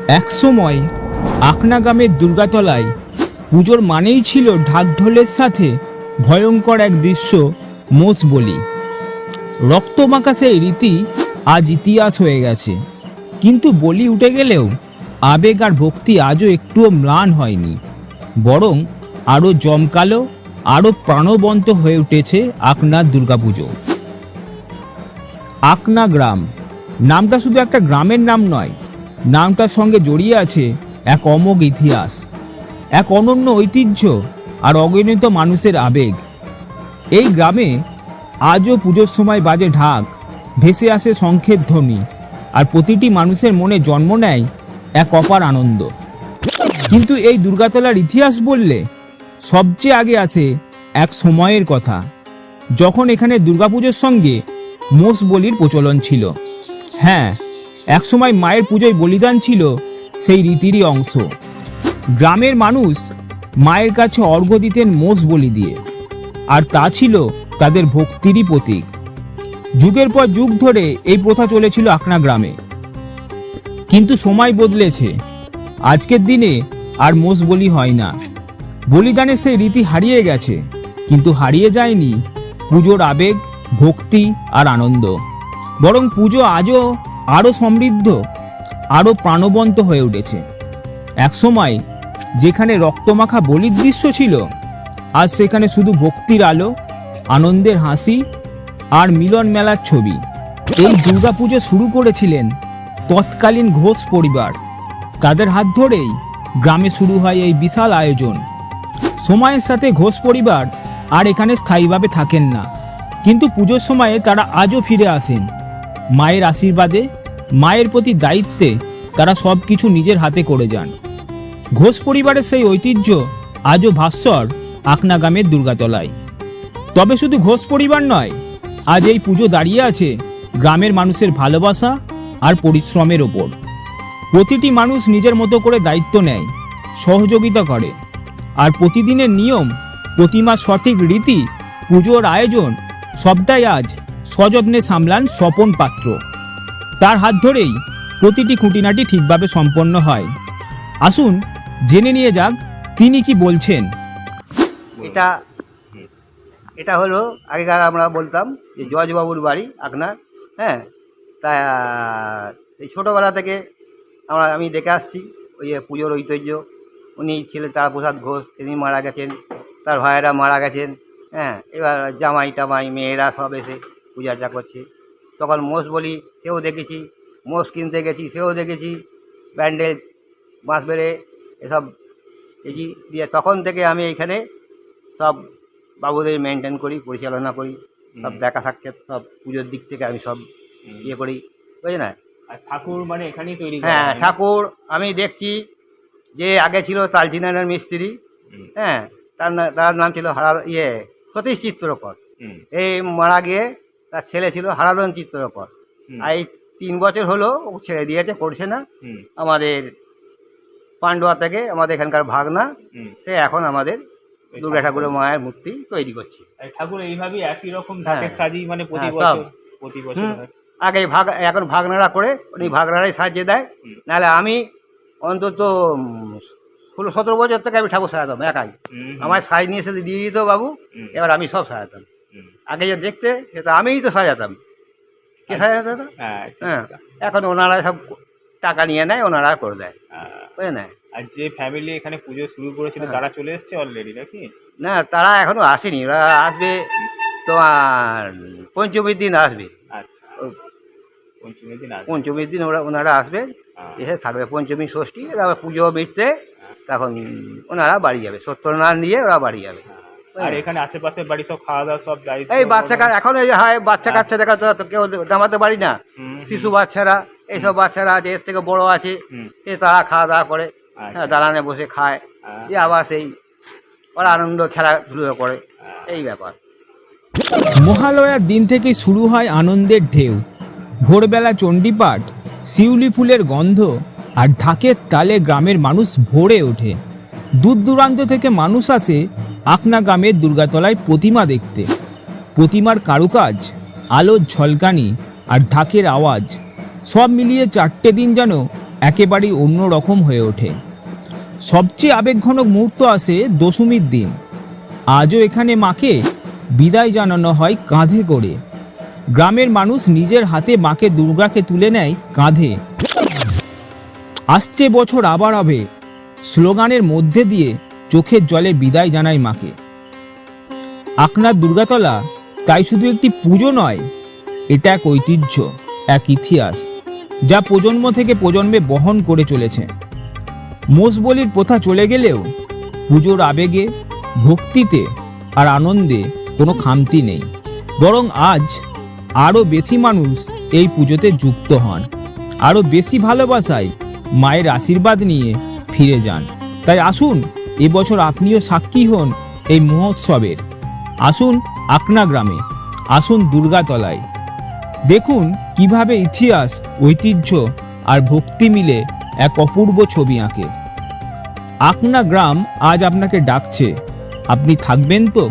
এক সময় আকনা গ্রামের দুর্গাতলায় পুজোর মানেই ছিল ঢাকঢোলের সাথে ভয়ঙ্কর এক দৃশ্য, মোষ বলি। রক্তমাখা সেই রীতি আজ ইতিহাস হয়ে গেছে, কিন্তু বলি উঠে গেলেও আবেগ আর ভক্তি আজও একটুও ম্লান হয়নি, বরং আরও জমকালো, আরও প্রাণবন্ত হয়ে উঠেছে আকনার দুর্গাপুজো। আকনা গ্রাম নামটা শুধু একটা গ্রামের নাম নয়, নামটার সঙ্গে জড়িয়ে আছে এক অমোঘ ইতিহাস, এক অনন্য ঐতিহ্য আর অগণিত মানুষের আবেগ। এই গ্রামে আজও পুজোর সময় বাজে ঢাক, ভেসে আসে শঙ্খের ধ্বনি, আর প্রতিটি মানুষের মনে জন্ম নেয় এক অপার আনন্দ। কিন্তু এই দুর্গাতলার ইতিহাস বললে সবচেয়ে আগে আসে এক সময়ের কথা, যখন এখানে দুর্গাপুজোর সঙ্গে মোষ বলির প্রচলন ছিল। হ্যাঁ, একসময় মায়ের পুজোয় বলিদান ছিল সেই রীতিরই অংশ। গ্রামের মানুষ মায়ের কাছে অর্ঘ্য দিতেন মোষ বলি দিয়ে, আর তা ছিল তাদের ভক্তিরই প্রতীক। যুগের পর যুগ ধরে এই প্রথা চলেছিল আকনা গ্রামে। কিন্তু সময় বদলেছে, আজকের দিনে আর মোষ বলি হয় না। বলিদানের সেই রীতি হারিয়ে গেছে, কিন্তু হারিয়ে যায়নি পুজোর আবেগ, ভক্তি আর আনন্দ। বরং পুজো আজও আরও সমৃদ্ধ, আরও প্রাণবন্ত হয়ে উঠেছে। একসময় যেখানে রক্তমাখা বলির দৃশ্য ছিল, আজ সেখানে শুধু ভক্তির আলো, আনন্দের হাসি আর মিলন মেলার ছবি। এই দুর্গাপুজো শুরু করেছিলেন তৎকালীন ঘোষ পরিবার। তাদের হাত ধরেই গ্রামে শুরু হয় এই বিশাল আয়োজন। সময়ের সাথে ঘোষ পরিবার আর এখানে স্থায়ীভাবে থাকেন না, কিন্তু পুজোর সময়ে তারা আজও ফিরে আসেন। মায়ের আশীর্বাদে, মায়ের প্রতি দায়িত্বে তারা সব কিছু নিজের হাতে করে যান। ঘোষ পরিবারের সেই ঐতিহ্য আজও ভাস্বর আকনা গ্রামের দুর্গাতলায়। তবে শুধু ঘোষ পরিবার নয়, আজ এই পুজো দাঁড়িয়ে আছে গ্রামের মানুষের ভালোবাসা আর পরিশ্রমের ওপর। প্রতিটি মানুষ নিজের মতো করে দায়িত্ব নেয়, সহযোগিতা করে, আর প্রতিদিনের নিয়ম, প্রতিমা সঠিক রীতি, পুজোর আয়োজন সবটাই আজ সযত্নে সামলান স্বপন পাত্র। তার হাত ধরেই প্রতিটি খুঁটিনাটি ঠিকভাবে সম্পন্ন হয়। আসুন জেনে নিয়ে যাক তিনি কি বলছেন। এটা হলো আগেকার আমরা বলতাম যে জজবাবুর বাড়ি আকনার। হ্যাঁ, তা এই ছোটোবেলা থেকে আমি দেখে আসছি ওই পুজোর ঐতিহ্য। উনি ছিলেন তারাপ্রসাদ ঘোষ, তিনি মারা গেছেন, তার ভাইয়েরা মারা গেছেন। হ্যাঁ, এবার জামাই টামাই মেয়েরা সব এসে পূজাটা করছে। তখন মোষ বলি সেও দেখেছি, মোষ কিনতে গেছি সেও দেখেছি, ব্যান্ডেল বাঁশ বেড়ে এসব দেখি দিয়ে। তখন থেকে আমি এখানে সব বাবুদের মেনটেন করি, পরিচালনা করি, সব দেখা সাক্ষাৎ সব পুজোর দিক থেকে আমি সব ইয়ে করি, বুঝলি না। আর ঠাকুর মানে এখানেই তৈরি? হ্যাঁ, ঠাকুর আমি দেখছি যে আগে ছিল তালচিনার মিস্ত্রি। হ্যাঁ, তার নাম ছিল সতীশ চিত্রকর। এই মারা গিয়ে তার ছেলে ছিল হারাধন চিত্রকর। আর এই 3 বছর হলো ও ছেড়ে দিয়েছে, করছে না। আমাদের পান্ডুয়া থেকে আমাদের এখানকার ভাগনা, সে এখন আমাদের দুর্গা ঠাকুরের মায়ের মূর্তি তৈরি করছি। ঠাকুর এইভাবেই একই রকম ঢাকের সাজি মানে প্রতি বছর আগে এখন ভাগনারা করে, উনি ভাগনারাই সাজিয়ে দেয়। নাহলে আমি অন্তত 16-17 বছর থেকে আমি ঠাকুর সাজাতাম একাই। আমার সাজ নিয়ে এসে দিয়ে দিত বাবু, এবার আমি সব সাজাতাম। আগে যে দেখতে সেটা আমিই তো সাজাতাম, কে সাজাতাম? হ্যাঁ, এখন ওনারা সব টাকা নিয়ে নেয়, ওনারা করে দেয়, বুঝে নেয়। আর যে ফ্যামিলি এখানে পুজো শুরু করেছিল তারা চলে এসছে অলরেডি নাকি? না, তারা এখনো আসেনি, ওরা আসবে তোমার পঞ্চমীর দিন আসবে। আচ্ছা, পঞ্চমীর দিন ওনারা আসবে, এসে থাকবে পঞ্চমী ষষ্ঠী, তারপর পুজো মিটতে তখন ওনারা বাড়ি যাবে, সত্যনারায়ণ দিয়ে ওরা বাড়ি যাবে। আর এখানে আশেপাশে বাড়ি সব খাওয়া দাওয়া সব দায়িত্ব? এই বাচ্চা এখন এই যে হয় বাচ্চা কাচ্চা দেখা তো কেউ নামাতে পারি না, শিশু বাচ্চারা, এইসব বাচ্চারা আছে এর থেকে বড় আছে, সে তারা খাওয়া দাওয়া করে, হ্যাঁ, দালানে বসে খায়, দিয়ে আবার সেই ওরা আনন্দ খেলাধুলো করে, এই ব্যাপার। মহালয়ার দিন থেকে শুরু হয় আনন্দের ঢেউ। ভোরবেলা চণ্ডীপাঠ, শিউলি ফুলের গন্ধ আর ঢাকের তালে গ্রামের মানুষ ভরে ওঠে। দূর দূরান্ত থেকে মানুষ আসে আকনা গ্রামের দুর্গাতলায় প্রতিমা দেখতে। প্রতিমার কারুকাজ, আলোর ঝলকানি আর ঢাকের আওয়াজ সব মিলিয়ে 4টে দিন যেন একেবারেই অন্য রকম হয়ে ওঠে। সবচেয়ে আবেগঘন মুহূর্ত আসে দশমীর দিন। আজও এখানে মাকে বিদায় জানানো হয় কাঁধে করে। গ্রামের মানুষ নিজের হাতে মাকে দুর্গাকে তুলে নেয় কাঁধে। আসছে বছর আবার হবে স্লোগানের মধ্যে দিয়ে চোখের জলে বিদায় জানায় মাকে। আকনার দুর্গাতলা তাই শুধু একটি পুজো নয়, এটা এক ঐতিহ্য, এক ইতিহাস যা প্রজন্ম থেকে প্রজন্মে বহন করে চলেছে। মোষ বলির প্রথা চলে গেলেও পুজোর আবেগে, ভক্তিতে আর আনন্দে কোনো খামতি নেই। বরং আজ আরও বেশি মানুষ এই পুজোতে যুক্ত হন, আরও বেশি ভালোবাসায় মায়ের আশীর্বাদ নিয়ে ফিরে যান। তাই আসুন এবছর আপনিও সাক্ষী হন এই মহোৎসবের। আসুন আকনা গ্রামে, আসুন দুর্গাতলায়। দেখুন কিভাবে ইতিহাস, ঐতিহ্য আর ভক্তি মিলে এক অপূর্ব ছবি আঁকে। আকনা গ্রাম আজ আপনাকে ডাকছে। আপনি থাকবেন তো?